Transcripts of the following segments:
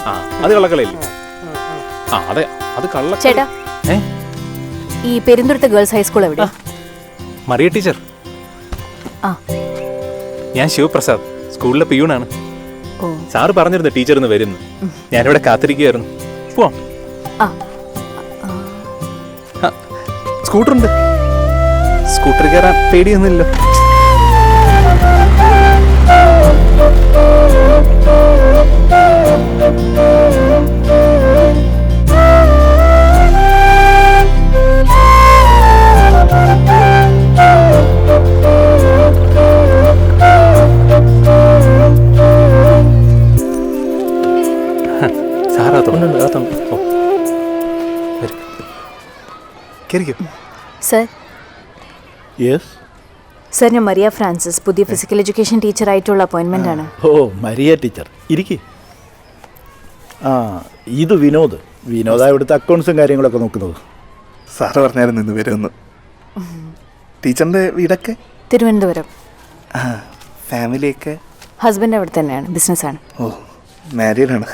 ആ അത് കള്ളക്കളിയല്ലേ? ആ അതെ, അത് കള്ള. ചേട്ടാ, ഈ പെരുന്തുരുത്ത് ഗേൾസ് ഹൈസ്കൂൾ എവിടെ? മറിയ ടീച്ചർ. ആ, ഞാൻ ശിവപ്രസാദ്, സ്കൂളിലെ പിയൂണാണ്. ഓ, സാറ് പറഞ്ഞിരുന്നു ടീച്ചർ ഇന്ന് വരുന്നു. ഞാനിവിടെ കാത്തിരിക്കുകയായിരുന്നു. പോവാം. ആ, സ്കൂട്ടറുണ്ട്. സ്കൂട്ടർ കയറാൻ പേടിയൊന്നുമില്ല. സർ. യെസ് സർ, ഞാൻ മരിയ ഫ്രാൻസിസ്, പുതിയ ഫിസിക്കൽ എഡ്യൂക്കേഷൻ ടീച്ചറായിട്ടുള്ള അപ്പോയിൻമെൻ്റ് ആണ്. ഓ, മരിയ ടീച്ചർ ഇരിക്കേ. ആ, ഇത് വിനോദ്. വിനോദാ ഇവിടുത്തെ അക്കൗണ്ട്സും കാര്യങ്ങളൊക്കെ നോക്കുന്നത്. സാറ് പറഞ്ഞായിരുന്നു ഇന്ന് വരുമെന്ന്. ടീച്ചറിൻ്റെ വീടൊക്കെ തിരുവനന്തപുരം. ഫാമിലിയൊക്കെ? ഹസ്ബൻഡ് അവിടെ തന്നെയാണ്, ബിസിനസ്സാണ്. ഓ, മാരീഡാണ്.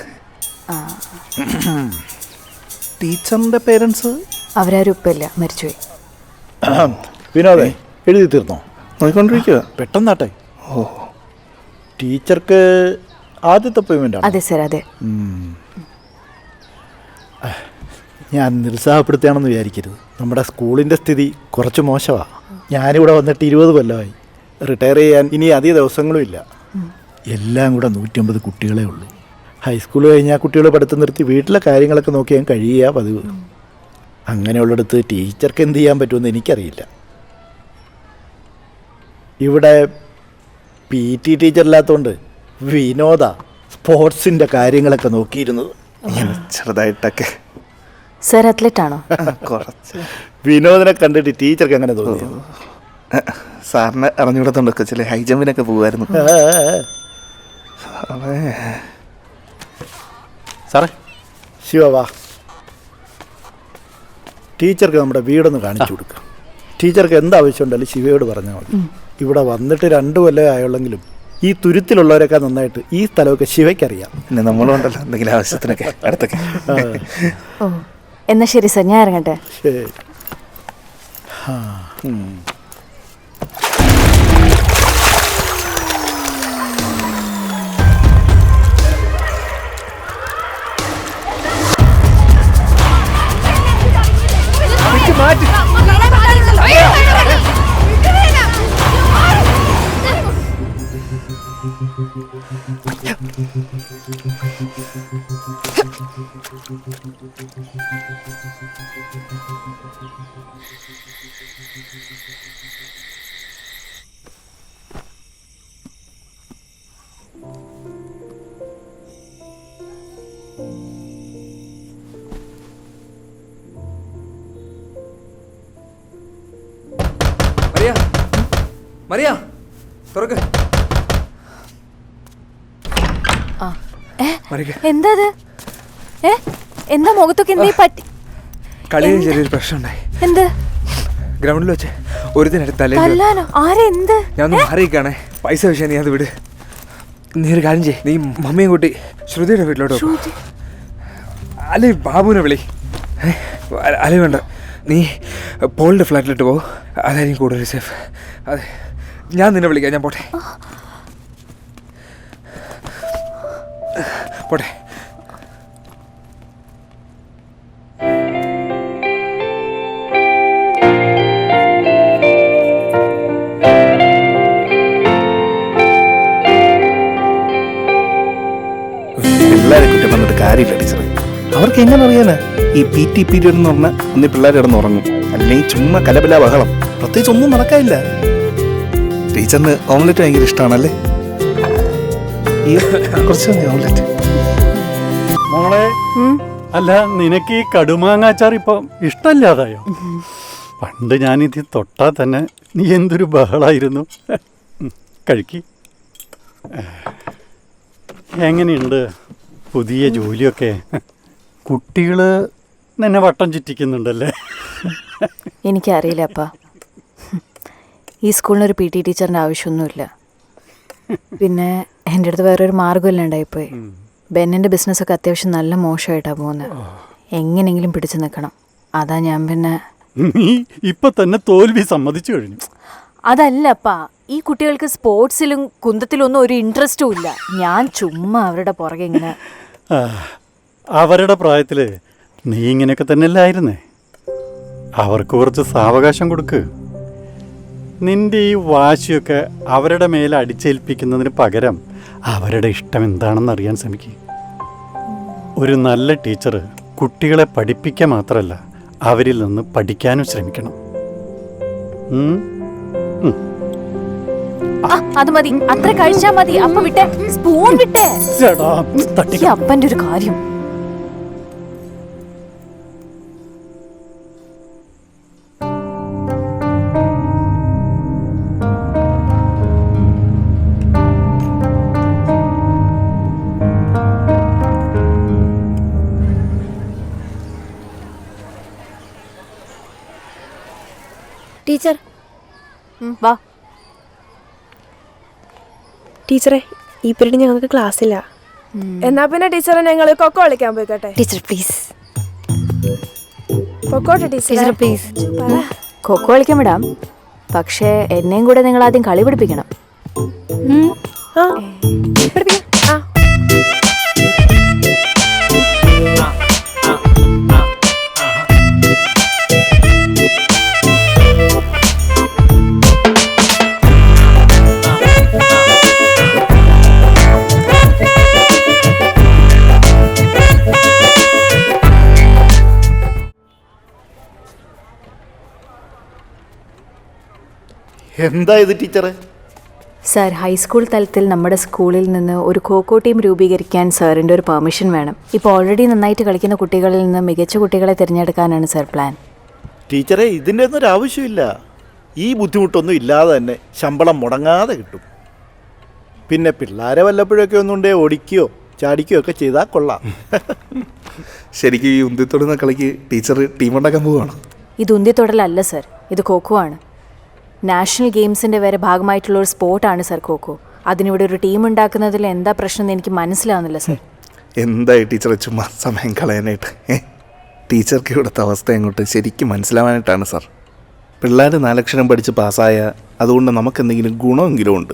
ടീച്ചറിൻ്റെ പേരൻസ്? അവരാരും ഉപ്പയില്ല, മരിച്ചുപോയി. വിനോദേ, എഴുതി തീർന്നോ? നോക്കിക്കൊണ്ടിരിക്കുക. പെട്ടെന്നാട്ടെ. ഓ, ടീച്ചർക്ക് ആദ്യത്തെ അപ്പോയിൻമെൻ്റ് ആണ്? അതെ സർ, അതെ. ഞാൻ നിരുത്സാഹപ്പെടുത്തുകയാണെന്ന് വിചാരിക്കരുത്. നമ്മുടെ സ്കൂളിൻ്റെ സ്ഥിതി കുറച്ച് മോശമാണ്. ഞാനിവിടെ വന്നിട്ട് 20 കൊല്ലമായി. റിട്ടയർ ചെയ്യാൻ ഇനി അധിക ദിവസങ്ങളും ഇല്ല. എല്ലാം കൂടെ 150 കുട്ടികളേ ഉള്ളൂ. ഹൈസ്കൂൾ കഴിഞ്ഞാൽ കുട്ടികൾ പഠിത്തം നിർത്തി വീട്ടിലെ കാര്യങ്ങളൊക്കെ നോക്കിയാൽ കഴിയുക പതിവ്. അങ്ങനെയുള്ളിടത്ത് ടീച്ചർക്ക് എന്ത് ചെയ്യാൻ പറ്റുമെന്ന് എനിക്കറിയില്ല. ഇവിടെ PT ടീച്ചറില്ലാത്തതുകൊണ്ട് വിനോദ സ്പോർട്സിൻ്റെ കാര്യങ്ങളൊക്കെ നോക്കിയിരുന്നത്. ചെറുതായിട്ടൊക്കെ. സർ അത്ലറ്റ് ആണോ? കുറച്ച്. വിനോദിനെ കണ്ടിട്ട് ടീച്ചർക്ക് അങ്ങനെ തോന്നി? സാറിന് അറിഞ്ഞുകൂടത്തുണ്ടൊക്കെ ചില ഹൈ ജമ്പിനൊക്കെ പോകുമായിരുന്നു. സാറേ, ശിവ വാ. ടീച്ചർക്ക് നമ്മുടെ വീടൊന്ന് കാണിച്ചു കൊടുക്കുക. ടീച്ചർക്ക് എന്താവശ്യമുണ്ടെങ്കിലും ശിവയോട് പറഞ്ഞാൽ മതി. ഇവിടെ വന്നിട്ട് 2 കൊല്ലമേ ആയുള്ളെങ്കിലും ഈ തുരുത്തിലുള്ളവരൊക്കെ നന്നായിട്ട് ഈ സ്ഥലമൊക്കെ ശിവയ്ക്കറിയാം. പിന്നെ നമ്മളും ഉണ്ടല്ലോ എന്തെങ്കിലും ആവശ്യത്തിനൊക്കെ അടുത്തൊക്കെ. ഓ, എന്നാ ശരി സർ, ഞാൻ ഇറങ്ങട്ടെ. ശരി. മറിയ, തുറക്ക്. എന്താ എന്താ മുഖത്തൊക്കെ എന്തേ പറ്റി? കളിയിൽ ചെറിയൊരു പ്രശ്നം ഉണ്ടായി. എന്ത്? ഗ്രൗണ്ടിൽ വെച്ച് ഒരുത്തിനടുത്ത് തല്ലാനോ? ആരെന്ത്? ഞാൻ മാറിയിക്കാണേ. പൈസ വിഷയം നീ അത് വിട്. നീ ഒരു കാര്യം ചെയ്യ്, നീ മമ്മിയും കൂട്ടി ശ്രുതിയുടെ വീട്ടിലോട്ട് പോ. അല്ലെ ബാബുവിനെ വിളി. അല്ലെ വേണ്ട, നീ പോളിൻ്റെ ഫ്ലാറ്റിലിട്ട് പോ. അതായിരിക്കും കൂടുതൽ സേഫ്. അതെ, ഞാൻ നിന്നെ വിളിക്കാം. ഞാൻ പോട്ടെ പോട്ടെ. പിള്ളേരെ കുറ്റം പറഞ്ഞിട്ട് കാര്യമില്ല ടീച്ചർ. അവർക്ക് എങ്ങനെ അറിയാനാ? ഈ PT പീരീഡ് എന്ന് പറഞ്ഞാൽ അന്ന് പിള്ളേർ കിടന്ന് ഉറങ്ങും. അല്ലെങ്കിൽ ചുമ്മാ കലപില ബഹളം. പ്രത്യേകിച്ച് ഒന്നും നടക്കാനില്ല. ടീച്ചറിന് ഓംലെറ്റ് ഭയങ്കര ഇഷ്ടമാണല്ലേ? ഈ കുറച്ച് ഓംലെറ്റ്. മോളെ, അല്ല നിനക്ക് ഈ കടുമാങ്ങാച്ചാർ ഇപ്പം ഇഷ്ടമല്ലാതായോ? പണ്ട് ഞാനിത് തൊട്ടാൽ തന്നെ നീ എന്തൊരു ബഹളായിരുന്നു. കഴിക്ക്. എങ്ങനെയുണ്ട് പുതിയ ജോലിയൊക്കെ? കുട്ടികൾ നിന്നെ വട്ടം ചുറ്റിക്കുന്നുണ്ടല്ലേ? എനിക്കറിയില്ല അപ്പാ. ഈ സ്കൂളിനൊരു PT ടീച്ചറിൻ്റെ ആവശ്യമൊന്നുമില്ല. പിന്നെ എൻ്റെ അടുത്ത് വേറൊരു മാർഗ്ഗം ഇല്ലാണ്ടായിപ്പോയി. ബെന്നിൻ്റെ ബിസിനസ്സൊക്കെ അത്യാവശ്യം നല്ല മോശമായിട്ടാണ് പോകുന്നത്. എങ്ങനെയെങ്കിലും പിടിച്ചു നിൽക്കണം. അതാ ഞാൻ പിന്നെ. നീ ഇപ്പൊ തന്നെ തോൽവി സമ്മതിച്ചു കഴിഞ്ഞു. അതല്ലപ്പാ, ഈ കുട്ടികൾക്ക് സ്പോർട്സിലും കുന്തത്തിലൊന്നും ഒരു ഇൻട്രസ്റ്റും ഇല്ല. ഞാൻ ചുമ്മാ അവരുടെ പുറകെ ഇങ്ങനെ. ആ, അവരുടെ പ്രായത്തിൽ നീ ഇങ്ങനെയൊക്കെ തന്നെയല്ലേ ആയിരുന്നേ. അവർക്ക് കുറച്ച് സാവകാശം കൊടുക്ക്. നിന്റെ ഈ വാശിയൊക്കെ അവരുടെ മേലെ അടിച്ചേൽപ്പിക്കുന്നതിന് പകരം അവരുടെ ഇഷ്ടം എന്താണെന്ന് അറിയാൻ ശ്രമിക്കുക. ഒരു നല്ല ടീച്ചർ കുട്ടികളെ പഠിപ്പിക്കുക മാത്രമല്ല, അവരിൽ നിന്ന് പഠിക്കാനും ശ്രമിക്കണം. അത് മതി, അത്ര കഴിച്ചാ മതി. അപ്പ വിട്ടെ, സ്പൂൺ വിട്ടെ. ഈ അപ്പന്റെ ഒരു കാര്യം. ടീച്ചർ, വാ. ടീച്ചറെ, ഈ പീരീഡ് ഞങ്ങൾക്ക് ക്ലാസ് ഇല്ല. എന്നാ പിന്നെ ടീച്ചറെ ഞങ്ങൾ കൊക്കോ കളിക്കാൻ പോയിക്കോട്ടെ? Teacher please. പൊക്കോട്ടെ ടീച്ചർ പ്ലീസ്. കൊക്കോ കളിക്കാൻ വിടാം, പക്ഷേ എന്നെയും കൂടെ നിങ്ങൾ ആദ്യം കളി പഠിപ്പിക്കണം. എന്താ ഇത് ടീച്ചറെ? സാർ, ഹൈസ്കൂൾ തലത്തിൽ നമ്മുടെ സ്കൂളിൽ നിന്ന് ഒരു ഖോഖോ ടീം രൂപീകരിക്കാൻ സാറിൻ്റെ ഒരു പെർമിഷൻ വേണം. ഇപ്പോൾ ഓൾറെഡി നന്നായിട്ട് കളിക്കുന്ന കുട്ടികളിൽ നിന്ന് മികച്ച കുട്ടികളെ തിരഞ്ഞെടുക്കാനാണ് സാർ പ്ലാൻ. ടീച്ചറെ, ഇതിൻ്റെ ഒന്നും ഒരു ആവശ്യമില്ല. ഈ ബുദ്ധിമുട്ടൊന്നും ഇല്ലാതെ തന്നെ ശമ്പളം മുടങ്ങാതെ കിട്ടും. പിന്നെ പിള്ളേരെ വല്ലപ്പോഴൊക്കെ ഒന്നുണ്ടേ ഓടിക്കുകയോ ചാടിക്കുകയോ ഒക്കെ ചെയ്താൽ കൊള്ളാം. ശരിക്കും ഈ ഉന്തിത്തൊടുന്ന കളിക്ക് ടീച്ചർ ടീം ഉണ്ടാക്കാൻ പോവുകയാണ്? ഇത് ഉന്തിത്തൊടലല്ല സാർ, ഇത് ഖോഖോ ആണ്. നാഷണൽ ഗെയിംസിൻ്റെ വരെ ഭാഗമായിട്ടുള്ള ഒരു സ്പോർട്ടാണ് സാർ ഖോഖോ. അതിനിവിടെ ഒരു ടീം ഉണ്ടാക്കുന്നതിൽ എന്താ പ്രശ്നം എന്ന് എനിക്ക് മനസ്സിലാവുന്നില്ല സാർ. എന്തായി ടീച്ചറെ ചുമ്മാ സമയം കളയാനായിട്ട്? ടീച്ചർക്ക് ഇവിടുത്തെ അവസ്ഥ അങ്ങോട്ട് ശരിക്കും മനസ്സിലാവാനായിട്ടാണ് സാർ. പിള്ളേർ 4 അക്ഷരം പഠിച്ച് പാസ്സായ അതുകൊണ്ട് നമുക്കെന്തെങ്കിലും ഗുണമെങ്കിലും ഉണ്ട്.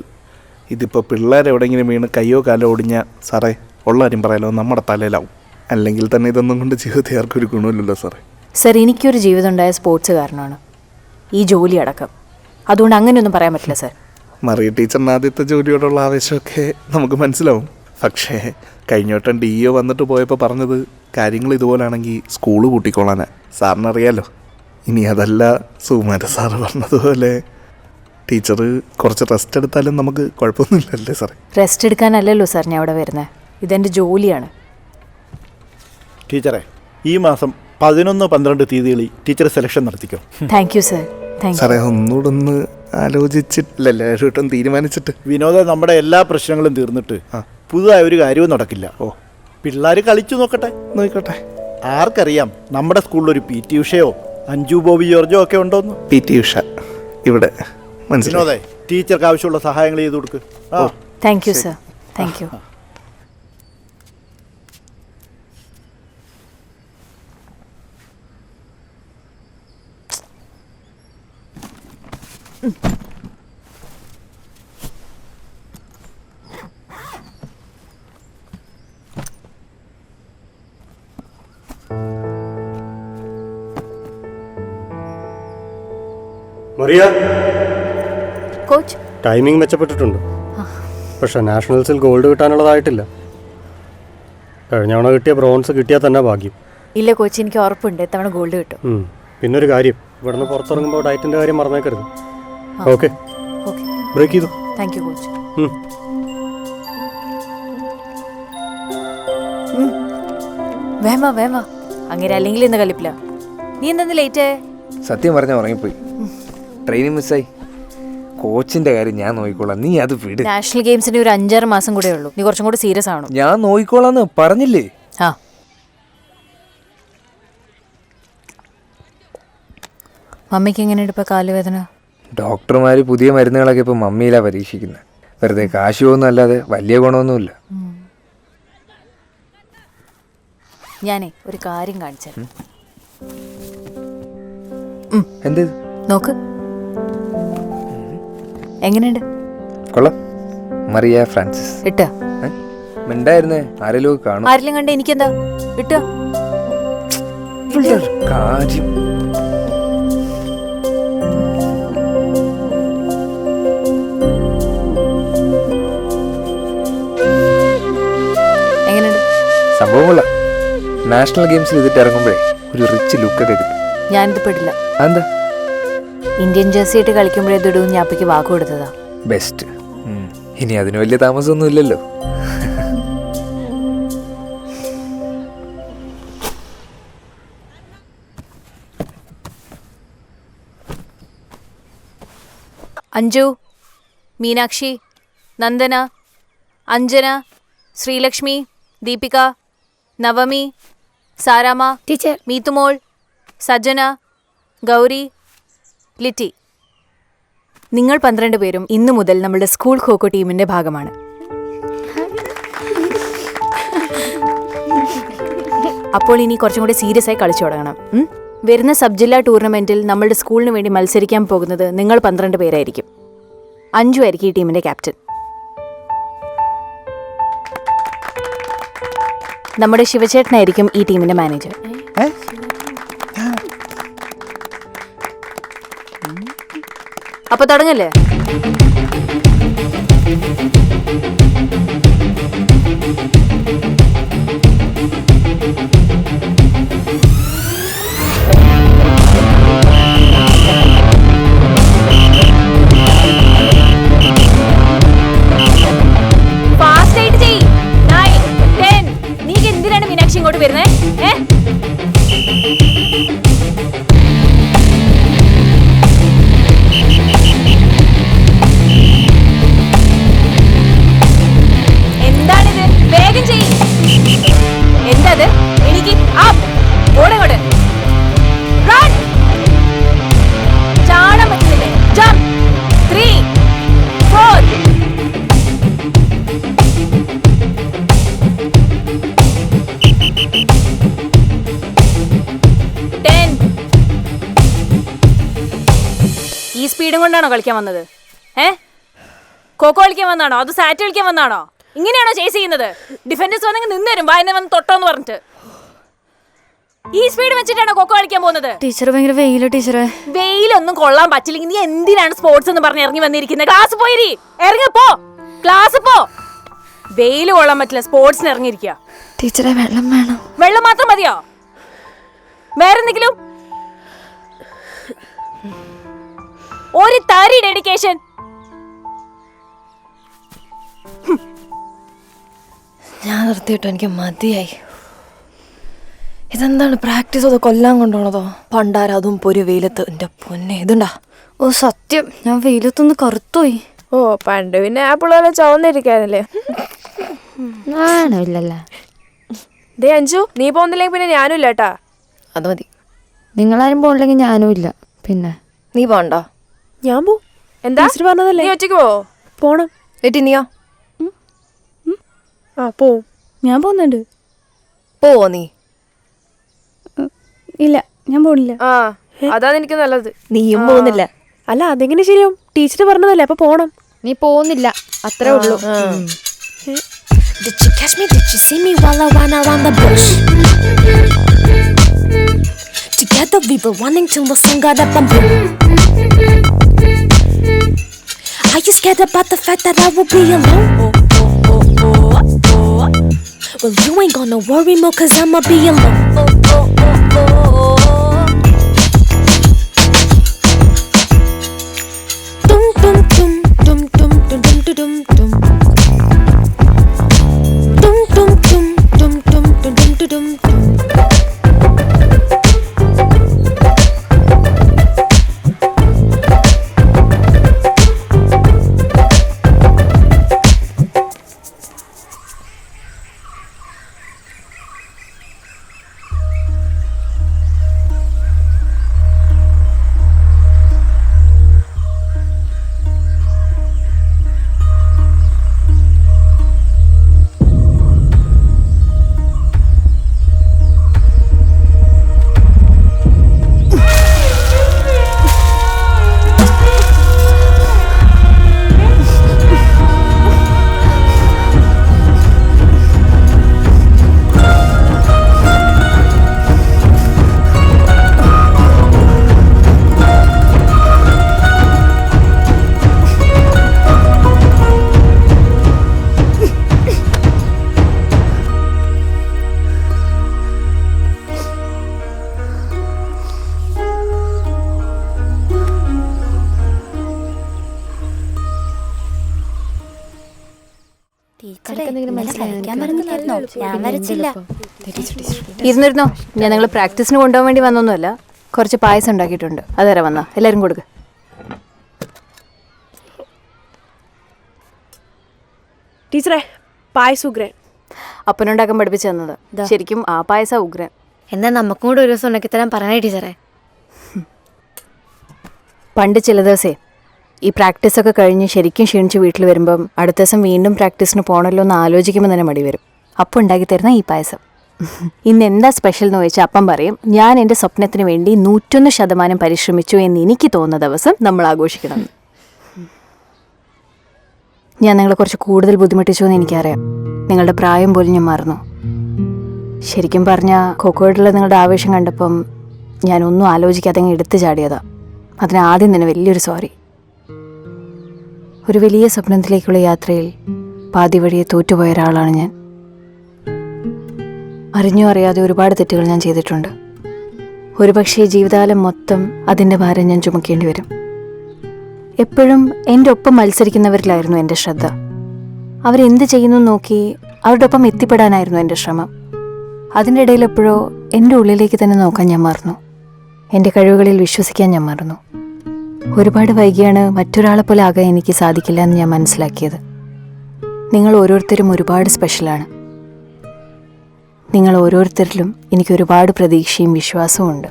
ഇതിപ്പോൾ പിള്ളേരെവിടെയെങ്കിലും വീണ് കയ്യോ കാലോ ഒടിഞ്ഞാൽ സാറേ, ഉള്ള കാര്യം പറയാലോ, നമ്മുടെ തലയിലാവും. അല്ലെങ്കിൽ തന്നെ ഇതൊന്നും കൊണ്ട് ജീവിതത്തിൽ ആർക്കൊരു ഗുണമില്ലല്ലോ സാറേ. സാർ, എനിക്കൊരു ജീവിതം ഉണ്ടായ സ്പോർട്സ് കാരണമാണ്, ഈ ജോലി അടക്കം. അതുകൊണ്ട് അങ്ങനെയൊന്നും പറയാൻ പറ്റില്ല സാർ. മറിയ ടീച്ചറിന് ആദ്യത്തെ ജോലിയോടുള്ള ആവേശമൊക്കെ നമുക്ക് മനസ്സിലാവും. പക്ഷേ കഴിഞ്ഞ വട്ടം DO വന്നിട്ട് പോയപ്പോൾ പറഞ്ഞത് കാര്യങ്ങൾ ഇതുപോലാണെങ്കിൽ സ്കൂള് പൂട്ടിക്കോളാനാ. സാറിനറിയാലോ. ഇനി അതല്ല സുകുമാര സാറ് പറഞ്ഞതുപോലെ ടീച്ചർ കുറച്ച് റെസ്റ്റ് എടുത്താലും നമുക്ക് കുഴപ്പമൊന്നുമില്ലല്ലേ സാറേ? റെസ്റ്റ് എടുക്കാനല്ലല്ലോ സാർ ഞാൻ അവിടെ വരുന്നത്, ഇതെൻ്റെ ജോലിയാണ്. ടീച്ചറെ, ഈ മാസം 11-12 തീയതികളിൽ ടീച്ചർ സെലക്ഷൻ നടത്തിക്കോ. Thank you sir. സാറേ, ഒന്നുകൂടെ ഒന്ന് ആലോചിച്ചിട്ടില്ലല്ലേ, ഒട്ടും തീരുമാനിച്ചിട്ട്. വിനോദ, നമ്മുടെ എല്ലാ പ്രശ്നങ്ങളും തീർന്നിട്ട് പുതുതായ ഒരു കാര്യവും നടക്കില്ല. പിള്ളേർ കളിച്ചു നോക്കട്ടെ. ആർക്കറിയാം, നമ്മുടെ സ്കൂളിൽ ഒരു PT ഉഷയോ അഞ്ജു ബോബി ജോർജോ ഒക്കെ ഉണ്ടോന്ന്. PT ഉഷ ഇവിടെ മനസ്സിലായി. വിനോദേ, ടീച്ചർക്ക് ആവശ്യമുള്ള സഹായങ്ങൾ ചെയ്തു കൊടുക്ക്. Thank you sir. Thank you. Mariya, coach, timing മെച്ചപ്പെട്ടിട്ടുണ്ട്. പക്ഷെ നാഷണൽസിൽ ഗോൾഡ് കിട്ടാനുള്ളതായിട്ടില്ല. കഴിഞ്ഞ തവണ കിട്ടിയ ബ്രോൺസ് കിട്ടിയാൽ തന്നെ ഭാഗ്യം. ഇല്ല കോച്ച്, എനിക്ക് ഉറപ്പുണ്ട് ഇത്തവണ ഗോൾഡ് കിട്ടും. പിന്നൊരു കാര്യം, ഇവിടുന്ന് പുറത്തിറങ്ങുമ്പോൾ ഡയറ്റിൻ്റെ കാര്യം മറന്നേക്കരുത്. ഓക്കെ, ബ്രേക്ക് ചെയ്തു. Thank you coach. വേമ അങ്ങനെ അല്ലെങ്കിൽ ഇന്ന് കളിപ്പില്ല. നീ എന്തെന്ന് ലേറ്റ്? സത്യം പറഞ്ഞാൽ ഉറങ്ങിപ്പോയി, ട്രെയിനിങ് മിസ്സായി. കോച്ചിന്റെ കാര്യം ഞാൻ നോക്കിക്കോളാം, നീ അത് വിട്. നാഷണൽ ഗെയിംസിന് ഒരു 5-6 മാസം കൂടെ ഉള്ളൂ. നീ കുറച്ചും കൂടി സീരിയസ് ആണോ? ഞാൻ നോക്കിക്കോളാന്ന് പറഞ്ഞില്ലേ. ആ, മമ്മിക്ക് എങ്ങനെയുണ്ട് ഇപ്പൊ കാലുവേദന? ഡോക്ടർമാർ പുതിയ മരുന്നുകളൊക്കെ ഇപ്പൊ മമ്മിയിലാ പരീക്ഷിക്കുന്നത്. വെറുതെ കാശ് പോകുന്നല്ലാതെ വലിയ ഗുണമൊന്നുമില്ല. ഞാനേ ഒരു കാര്യം കാണിച്ചു എന്ത് നോക്ക് എങ്ങനെയുണ്ട്? കൊള്ളാം. മറിയ ഫ്രാൻസിസ് ഇട്ടാ മിണ്ടായിരുന്നേ, ആരെങ്കിലും കാണും. ആരെങ്കിലും കണ്ട എനിക്കെന്താ ഇട്ടാ. കാര്യം എങ്ങനെയുണ്ട്? സംഭവം കൊള്ളാം. നാഷണൽ ഗെയിംസിൽ ഇതിട്ട് ഇറങ്ങുമ്പോഴേ ഒരു റിച്ച് ലുക്കൊക്കെ കിട്ടും. ഞാനിത് പെടില്ല. എന്താ? ഇന്ത്യൻ ജേഴ്സി ആയിട്ട് കളിക്കുമ്പോഴേ ഇതിടും ഞാൻ അപ്പയ്ക്ക് വാക്ക് കൊടുത്തതാ. ബെസ്റ്റ്. ഇനി അതിന് വലിയ താമസമൊന്നും ഇല്ലല്ലോ. അഞ്ജു, മീനാക്ഷി, നന്ദന, അഞ്ജന, ശ്രീലക്ഷ്മി, ദീപിക, നവമി, സാരാമ, ടീച്ചർ. മീത്തുമോൾ, സജന, ഗൗരി, ലിറ്റി. നിങ്ങൾ 12 പേരും ഇന്നു മുതൽ നമ്മുടെ സ്കൂൾ ഖോഖോ ടീമിന്റെ ഭാഗമാണ്. അപ്പോൾ ഇനി കുറച്ചും കൂടി സീരിയസ് ആയി കളിച്ചു തുടങ്ങണം. വരുന്ന സബ് ജില്ലാ ടൂർണമെന്റിൽ നമ്മളുടെ സ്കൂളിന് വേണ്ടി മത്സരിക്കാൻ പോകുന്നത് നിങ്ങൾ 12 പേരായിരിക്കും. അഞ്ജു ആയിരിക്കും ഈ ടീമിന്റെ ക്യാപ്റ്റൻ. നമ്മുടെ ശിവചേട്ടനായിരിക്കും ഈ ടീമിന്റെ മാനേജർ. അപ്പൊ തുടങ്ങല്ലേ? ഫാസ്റ്റ് ആയിട്ട് ചെയ്യ്. 9, 10. നീ എന്തിനാണ് മീനാക്ഷി ഇങ്ങോട്ട് വരുന്നേ? എന്താണിത്? വേഗം ചെയ്യ്. എന്തത്? എനിക്ക് ഓടങ്ങോട്ട് റൺ. ചാടാൻ പറ്റുന്നില്ലേ? ജംപ്. 3, 4. ഈ സ്പീഡും കൊണ്ടാണോ കളിക്കാൻ വന്നത്? കോക്കോ കളിക്കാൻ വന്നാണോ? അത് സാറ്റ് കളിക്കാൻ വന്നാണോ? ഇങ്ങനെയാണോ ചേസ് ചെയ്യുന്നത്? ഡിഫൻഡേഴ്സ് വന്നെങ്കിൽ നിന്നേരും വായന വന്ന് തൊട്ടോന്ന് പറഞ്ഞിട്ട്. ഈ സ്പീഡ് വെച്ചിട്ടാണോ കൊക്കോ കളിക്കാൻ പോകുന്നത്? ടീച്ചർ ഭയങ്കര വെയില ടീച്ചറെ. വെയിലൊന്നും കൊള്ളാൻ പറ്റില്ലെങ്കിൽ നീ എന്തിനാണ് സ്പോർട്സ് എന്ന് പറഞ്ഞ് ഇറങ്ങി വന്നിരിക്കുന്നത്? ക്ലാസ് പോയിരി. ഇറങ്ങിപ്പോ, ക്ലാസ് പോ. വെയില് കൊള്ളാൻ പറ്റില്ല, സ്പോർട്സിന് ഇറങ്ങിയിരിക്കുക. ടീച്ചറെ വെള്ളം വേണം. വെള്ളം മാത്രം മതിയോ? വേറെന്തെങ്കിലും? ഒരു തരി ഡെഡിക്കേഷൻ. ഞാൻ നിർത്തിയിട്ടോ, എനിക്ക് മതിയായി. ഇതെന്താണ് പ്രാക്ടീസ്? അതോ കൊല്ലാൻ കൊണ്ടുപോണതോ? പണ്ടാരം അതും പൊരു വെയിലത്ത്. എൻ്റെ പൊന്നെ ഇതുണ്ടാ. ഓ സത്യം, ഞാൻ വെയിലത്തൊന്ന് കറുത്തോയി. ഓ പണ്ട് പിന്നെ ആ പിള്ളേരെ ചുവന്നിരിക്കാനല്ലേ. ആണോ? ഇല്ലല്ല. ദേ അഞ്ജു, നീ പോകുന്നില്ലെങ്കിൽ പിന്നെ ഞാനും ഇല്ല കേട്ടാ. അത് മതി. നിങ്ങളാരും പോകണില്ലെങ്കിൽ ഞാനും ഇല്ല. പിന്നെ നീ പോണ്ടോ? ഞാൻ പോ. എന്താ പറഞ്ഞതല്ലേ? നീ ഒറ്റയ്ക്ക് പോണം. വെറ്റി നീയോ? ആ പോവും. ഞാൻ പോകുന്നുണ്ട്. നീ? ഇല്ല, ഞാൻ പോണില്ല. ആ അതാണ് എനിക്ക് നല്ലത്. നീയും പോകുന്നില്ല? അല്ല അതെങ്ങനെ ശരിയാവും? ടീച്ചർ പറഞ്ഞതല്ലേ, അപ്പൊ പോണം. നീ പോകുന്നില്ല, അത്രേ ഉള്ളൂ. Did you catch me? Did you see me while I ran around the bush? Together we were running till the sun got up and boom. Are you scared about the fact that I will be alone? Well, you ain't gonna worry more, cause I'ma be alone. Dum dum dum dum dum dum dum dum dum. Dum dum dum dum dum dum dum dum dum. ഇരുന്നിരുന്നോ, ഞാൻ നിങ്ങൾ പ്രാക്ടീസിന് കൊണ്ടുപോകാൻ വേണ്ടി വന്നൊന്നുമല്ല. കുറച്ച് പായസം ഉണ്ടാക്കിയിട്ടുണ്ട്, അതുവരെ വന്നാ എല്ലാവരും കൊടുക്ക്. ടീച്ചറെ പായസം ഉഗ്രൻ. അപ്പനുണ്ടാക്കാൻ പഠിപ്പിച്ചു തന്നത്. ശരിക്കും ആ പായസ ഉഗ്രൻ. എന്നാ നമുക്കും കൂടെ ഒരു ദിവസം ഉണ്ടാക്കി തരാൻ പറഞ്ഞേ ടീച്ചറെ. പണ്ട് ചില ദിവസേ ഈ പ്രാക്ടീസൊക്കെ കഴിഞ്ഞ് ശരിക്കും ക്ഷീണിച്ച് വീട്ടിൽ വരുമ്പം അടുത്ത ദിവസം വീണ്ടും പ്രാക്ടീസിന് പോകണമല്ലോ എന്ന് ആലോചിക്കുമ്പോൾ തന്നെ മടി വരും. അപ്പം ഉണ്ടാക്കി തരുന്ന ഈ പായസം. ഇന്ന് എന്താ സ്പെഷ്യൽ എന്ന് ചോദിച്ചാൽ അപ്പം പറയും, ഞാൻ എൻ്റെ സ്വപ്നത്തിന് വേണ്ടി 101% പരിശ്രമിച്ചു എന്ന് എനിക്ക് തോന്നുന്ന ദിവസം നമ്മൾ ആഘോഷിക്കണം. ഞാൻ നിങ്ങളെ കുറച്ച് കൂടുതൽ ബുദ്ധിമുട്ടിച്ചു എന്ന് എനിക്കറിയാം. നിങ്ങളുടെ പ്രായം പോലും ഞാൻ മറന്നു. ശരിക്കും പറഞ്ഞാൽ ഖോഖോയോടുള്ള നിങ്ങളുടെ ആവേശം കണ്ടപ്പം ഞാനൊന്നും ആലോചിക്കാതെ അങ്ങ് എടുത്തു ചാടിയതാ. അതിന് ആദ്യം തന്നെ വലിയൊരു സോറി. ഒരു വലിയ സ്വപ്നത്തിലേക്കുള്ള യാത്രയിൽ പാതി വഴിയെ തോറ്റുപോയ ഒരാളാണ് ഞാൻ. അറിഞ്ഞോ അറിയാതെ ഒരുപാട് തെറ്റുകൾ ഞാൻ ചെയ്തിട്ടുണ്ട്. ഒരുപക്ഷേ ജീവിതകാലം മൊത്തം അതിൻ്റെ ഭാരം ഞാൻ ചുമക്കേണ്ടി വരും. എപ്പോഴും എൻ്റെ ഒപ്പം മത്സരിക്കുന്നവരിലായിരുന്നു എൻ്റെ ശ്രദ്ധ. അവരെന്ത് ചെയ്യുന്നു നോക്കി അവരുടെ ഒപ്പം എത്തിപ്പെടാനായിരുന്നു എൻ്റെ ശ്രമം. അതിൻ്റെ ഇടയിൽ എപ്പോഴോ എൻ്റെ ഉള്ളിലേക്ക് തന്നെ നോക്കാൻ ഞാൻ മറന്നു. എൻ്റെ കഴിവുകളിൽ വിശ്വസിക്കാൻ ഞാൻ മറന്നു. ഒരുപാട് വൈകിയാണ് മറ്റൊരാളെ പോലെ ആകാൻ എനിക്ക് സാധിക്കില്ല എന്ന് ഞാൻ മനസ്സിലാക്കിയത്. നിങ്ങൾ ഓരോരുത്തരും ഒരുപാട് സ്പെഷ്യലാണ്. നിങ്ങൾ ഓരോരുത്തരിലും എനിക്ക് ഒരുപാട് പ്രതീക്ഷയും വിശ്വാസവും ഉണ്ട്.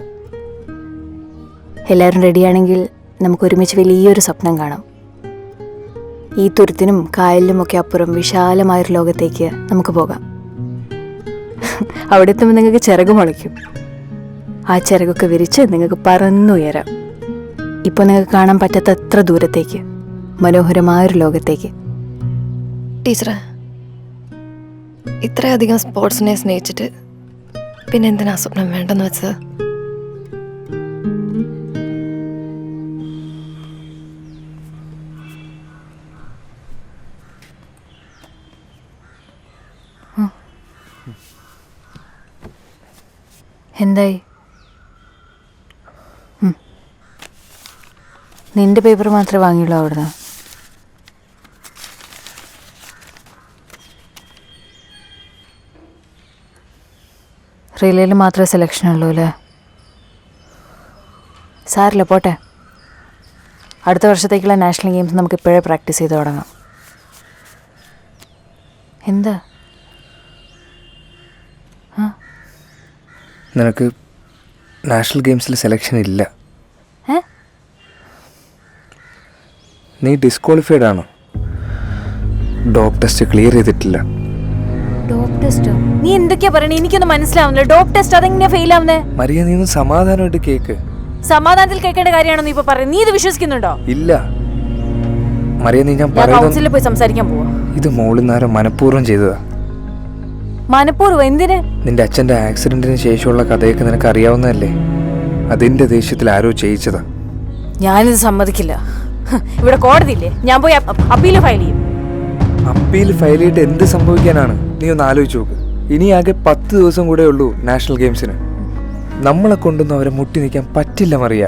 എല്ലാവരും റെഡിയാണെങ്കിൽ നമുക്ക് ഒരുമിച്ച് വലിയൊരു സ്വപ്നം കാണാം. ഈ തുരുത്തിനും കായലിലുമൊക്കെ അപ്പുറം വിശാലമായൊരു ലോകത്തേക്ക് നമുക്ക് പോകാം. അവിടെ എത്തുമ്പോൾ നിങ്ങൾക്ക് ചിറക് മുളയ്ക്കും. ആ ചിറകൊക്കെ വിരിച്ച് നിങ്ങൾക്ക് പറന്നുയരാം. ഇപ്പോൾ നിങ്ങൾക്ക് കാണാൻ പറ്റാത്ത അത്ര ദൂരത്തേക്ക്, മനോഹരമായൊരു ലോകത്തേക്ക്. ടീച്ചറെ, ഇത്രയധികം സ്പോർട്സിനെ സ്നേഹിച്ചിട്ട് പിന്നെ എന്തിനാ സ്വപ്നം വേണ്ടെന്ന് വെച്ചത്? എന്തായി? നിന്റെ പേപ്പർ മാത്രമേ വാങ്ങിയുള്ളൂ അവിടുന്ന്? റിലേയിൽ മാത്രമേ സെലക്ഷൻ ഉള്ളൂ അല്ലേ? സാരില്ല, പോട്ടെ. അടുത്ത വർഷത്തേക്കുള്ള നാഷണൽ ഗെയിംസ് നമുക്ക് ഇപ്പോഴേ പ്രാക്ടീസ് ചെയ്ത് തുടങ്ങാം. എന്താ? നിനക്ക് നാഷണൽ ഗെയിംസിൽ സെലക്ഷൻ ഇല്ല. നീ ഡിസ്ക്വാളിഫൈഡ് ആണ്. ഡോപ്പ് ടെസ്റ്റ് ക്ലിയർ ചെയ്തിട്ടില്ല. ഡോപ്പ് ടെസ്റ്റോ? നീ എന്തൊക്കെയാ പറയണേ? എനിക്കൊന്നും മനസ്സിലാവുന്നില്ല. ഡോപ്പ് ടെസ്റ്റ് അതെങ്ങനെയാ ഫെയിൽ ആവുന്നേ? മരിയ, നീ ഒന്ന് സമാധാനമായിട്ട് കേക്ക്. സമാധാനത്തിൽ കേൾക്കേണ്ട കാര്യമാണോ നീ ഇപ്പൊ പറയുന്നത്? നീ ഇത് വിശ്വസിക്കുന്നുണ്ടോ? ഇല്ല മരിയ, നീ ഞാൻ കൗൺസിലിൽ പോയി സംസാരിക്കാൻ പോവാ. ഇത് മോളിന്നാരോ മനഃപൂർവ്വം ചെയ്തതാ. മനഃപൂർവ്വം? എന്തിന്? നിന്റെ അച്ഛൻ്റെ ആക്സിഡന്റിന് ശേഷമുള്ള കഥയൊക്കെ നിനക്ക് അറിയാവുന്നതല്ലേ? അതിന്റെ ദേഷ്യത്തിൽ ആരോ ചെയ്യിച്ചതാ. ഞാനിത് സമ്മതിക്കില്ല. ഇവിടെ കോടതിയില്ലേ? ഞാൻ പോയി അപ്പീൽ ഫയൽ ചെയ്യും. അപ്പീൽ ഫയൽ ചെയ്തിട്ട് എന്ത് സംഭവിക്കാനാണ്? നീ ഒന്ന് ആലോചിച്ച് നോക്ക്. ഇനി ആകെ 10 ദിവസം കൂടെ ഉള്ളൂ നാഷണൽ ഗെയിംസിന്. നമ്മളെ കൊണ്ടൊന്നും അവരെ മുട്ടി നിൽക്കാൻ പറ്റില്ല മറിയ.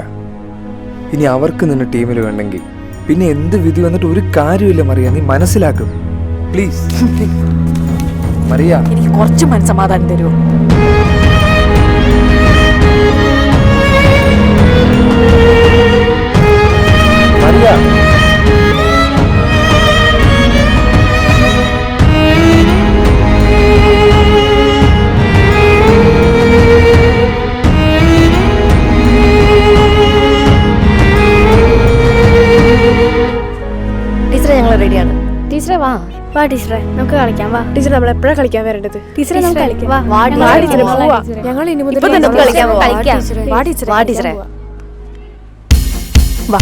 ഇനി അവർക്ക് നിന്നെ ടീമിൽ വേണ്ടെങ്കിൽ പിന്നെ എന്ത് വിധി വന്നിട്ട് ഒരു കാര്യമില്ല മറിയ. നീ മനസ്സിലാക്കും പ്ലീസ്. മറിയ, എനിക്ക് കുറച്ച് മനസ്സമാധാനം തരുമോ? മറിയ, ടീച്ചറെ, ഞങ്ങൾ റെഡിയാണ്. ടീച്ചറെ വാ ടീച്ചറെ, നമുക്ക് കളിക്കാം. വാ ടീച്ചറെ, നമ്മൾ എപ്പോഴാണ് കളിക്കാൻ വരേണ്ടത്? ടീച്ചറെ, നമുക്ക് കളിക്കാം. ഞങ്ങൾ ഇനി മുതൽ കളിക്കാൻ പോവാം. വാ ടീച്ചറെ. വാ ടീച്ചറെ. വാ.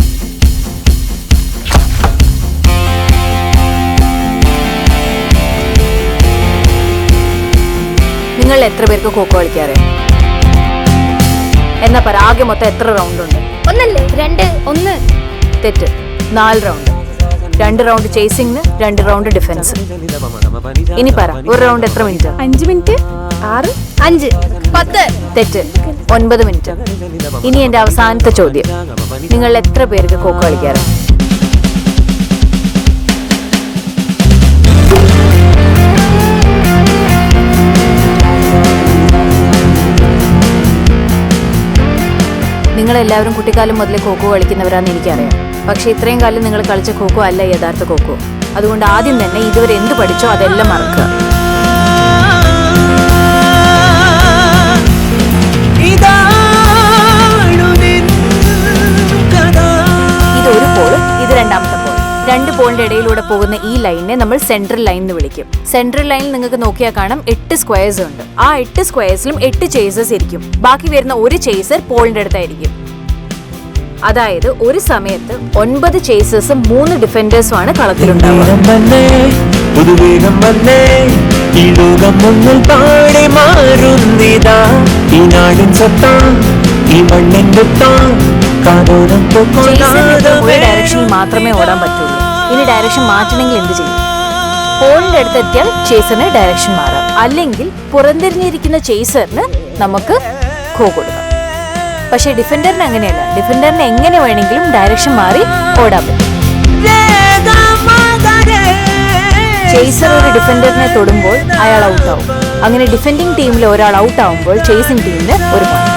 നിങ്ങൾ എത്ര പേർക്ക് ഖോഖോ കളിക്കാറിയാം? എന്നാ പറ, ആകെ മൊത്തം എത്ര റൗണ്ട് ഉണ്ട്? 1 2 1. തെറ്റ്. 4 round. 2 round chasing, 2 round defence. ഇനി പറ, ഒരു റൗണ്ട് എത്ര മിനിറ്റ്? 5 മിനിറ്റ്. 6 5 10. തെറ്റ്. 9 മിനിറ്റ്. ഇനി എന്റെ അവസാനത്തെ ചോദ്യം, നിങ്ങൾ എത്ര പേർക്ക് ഖോഖോ കളിക്കാറ്? നിങ്ങളെല്ലാവരും കുട്ടിക്കാലം മുതലേ ഖോഖോ കളിക്കുന്നവരാണെന്ന് എനിക്കറിയാം. പക്ഷെ ഇത്രയും കാലം നിങ്ങൾ കളിച്ച ഖോഖോ അല്ല യഥാർത്ഥ ഖോഖോ. അതുകൊണ്ട് ആദ്യം തന്നെ ഇതുവരെ എന്ത് പഠിച്ചോ അതെല്ലാം മറക്കുക. ഇതൊരു പോൾ, ഇത് രണ്ടാമത്തെ പോൾ. 2 പോളിന്റെ ഇടയിലൂടെ പോകുന്ന ഈ ലൈനിനെ നമ്മൾ സെൻട്രൽ ലൈൻ എന്ന് വിളിക്കും. സെൻട്രൽ ലൈനിൽ നിങ്ങൾക്ക് നോക്കിയാൽ കാണാം 8 സ്ക്വയർസ് ഉണ്ട്. ആ 8 സ്ക്വയർസിലും 8 ചേസേഴ്സ് ഇരിക്കും. ബാക്കി വരുന്ന ഒരു ചേസർ പോളിന്റെ അടുത്തായിരിക്കും. അതായത് ഒരു സമയത്ത് 9 ചേസേഴ്സും 3 ഡിഫൻഡേഴ്സും ആണ് കളത്തിലുണ്ടാവുക. ഒരു ഡയറക്ഷനിൽ മാത്രമേ ഓടാൻ പറ്റുള്ളൂ. ഇനി ഡയറക്ഷൻ മാറ്റണമെങ്കിൽ എന്ത് ചെയ്യും? പോളിന്റെ അടുത്തെത്തിയാൽ ചേസറിന് ഡയറക്ഷൻ മാറാം. അല്ലെങ്കിൽ പുറംതിരിഞ്ഞിരിക്കുന്ന ചേസറിന് നമുക്ക് ഖോ കൊടുക്കാം. പക്ഷെ ഡിഫൻഡറിന് അങ്ങനെയല്ല. ഡിഫൻഡറിന് എങ്ങനെ വേണമെങ്കിലും ഡയറക്ഷൻ മാറി ഓടാൻ പറ്റും. ചേസർ ഒരു ഡിഫൻഡറിനെ തൊടുമ്പോൾ അയാൾ ഔട്ടാവും. അങ്ങനെ ഡിഫെൻഡിങ് ടീമിൽ ഒരാൾ ഔട്ടാവുമ്പോൾ ചേസിംഗ് ടീമിന് ഒരു പോയിന്റ്.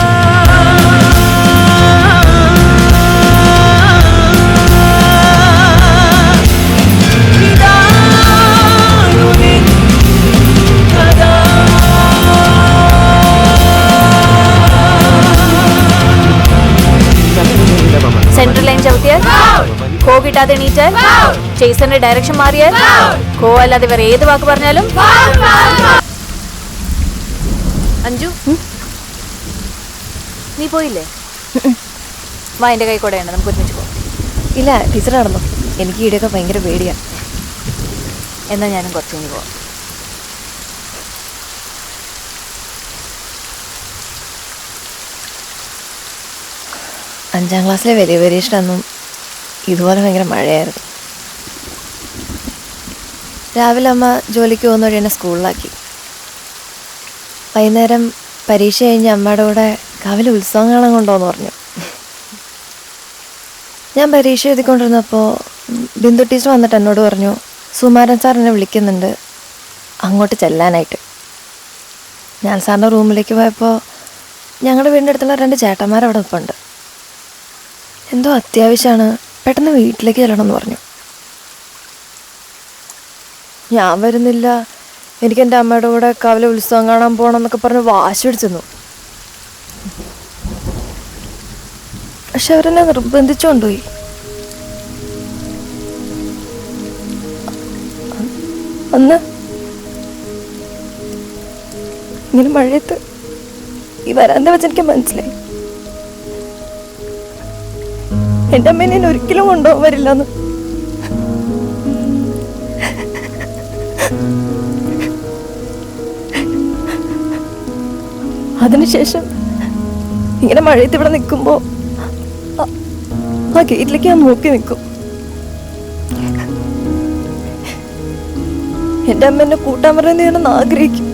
സെൻട്രൽ ലൈൻ ചവിട്ടിയാൽ, ഖോ കിട്ടാതെ എണീറ്റാൽ, ചേസറിന്റെ ഡയറക്ഷൻ മാറിയാൽ, ഖോ അല്ലാതെ വേറെ ഏത് വാക്ക് പറഞ്ഞാലും. അഞ്ജു, നീ പോയില്ലേ? വാ, എന്റെ കൈ കൂടെയാണ്, നമുക്ക് ഒരുമിച്ച് പോകാം. ഇല്ല ടീച്ചർ നടന്നു. എനിക്ക് ഈടെയൊക്കെ ഭയങ്കര പേടിയാ. എന്നാൽ ഞാനും കുറച്ച് കഴിഞ്ഞ് പോവാം. അഞ്ചാം ക്ലാസ്സിലെ വലിയ പരീക്ഷയൊന്നും ഇതുപോലെ ഭയങ്കര മഴയായിരുന്നു. രാവിലെ അമ്മ ജോലിക്ക് പോകുന്ന വഴി എന്നെ സ്കൂളിലാക്കി. വൈകുന്നേരം പരീക്ഷ കഴിഞ്ഞ് അമ്മയുടെ കൂടെ കാവിലെ ഉത്സവം കാണാൻ കൊണ്ടുപോകുന്നു പറഞ്ഞു. ഞാൻ പരീക്ഷ എഴുതിക്കൊണ്ടിരുന്നപ്പോൾ ബിന്ദു ടീച്ചർ വന്നിട്ട് എന്നോട് പറഞ്ഞു, സുമാരൻ സാർ എന്നെ വിളിക്കുന്നുണ്ട് അങ്ങോട്ട് ചെല്ലാനായിട്ട്. ഞാൻ സാറിൻ്റെ റൂമിലേക്ക് പോയപ്പോൾ ഞങ്ങളുടെ വീടിൻ്റെ അടുത്തുള്ള 2 ചേട്ടന്മാരവിടെ നിൽപ്പുണ്ട്. എന്തോ അത്യാവശ്യമാണ്, പെട്ടെന്ന് വീട്ടിലേക്ക് ചെല്ലണമെന്ന് പറഞ്ഞു. ഞാൻ വരുന്നില്ല, എനിക്ക് എൻ്റെ അമ്മയുടെ കൂടെ കാവിലെ ഉത്സവം കാണാൻ പോകണം എന്നൊക്കെ പറഞ്ഞ് വാശി പിടിച്ചിരുന്നു. പക്ഷെ അവരെന്നെ നിർബന്ധിച്ചു കൊണ്ടുപോയി. അന്ന് ഇങ്ങനെ മഴയത്ത് ഈ വരാന്ത വെച്ച് എനിക്ക് മനസ്സിലായി എൻ്റെ അമ്മേനെ ഞാൻ ഒരിക്കലും കൊണ്ടുപോകാൻ വരില്ലെന്ന്. അതിനുശേഷം ഇങ്ങനെ മഴയത്ത് ഇവിടെ നിൽക്കുമ്പോൾ ആ ഗേറ്റിലേക്ക് ഞാൻ നോക്കി നിൽക്കും. എൻ്റെ അമ്മ എന്നെ കൂട്ടാൻ പറയുന്നത് ഞാനൊന്ന് ആഗ്രഹിക്കും.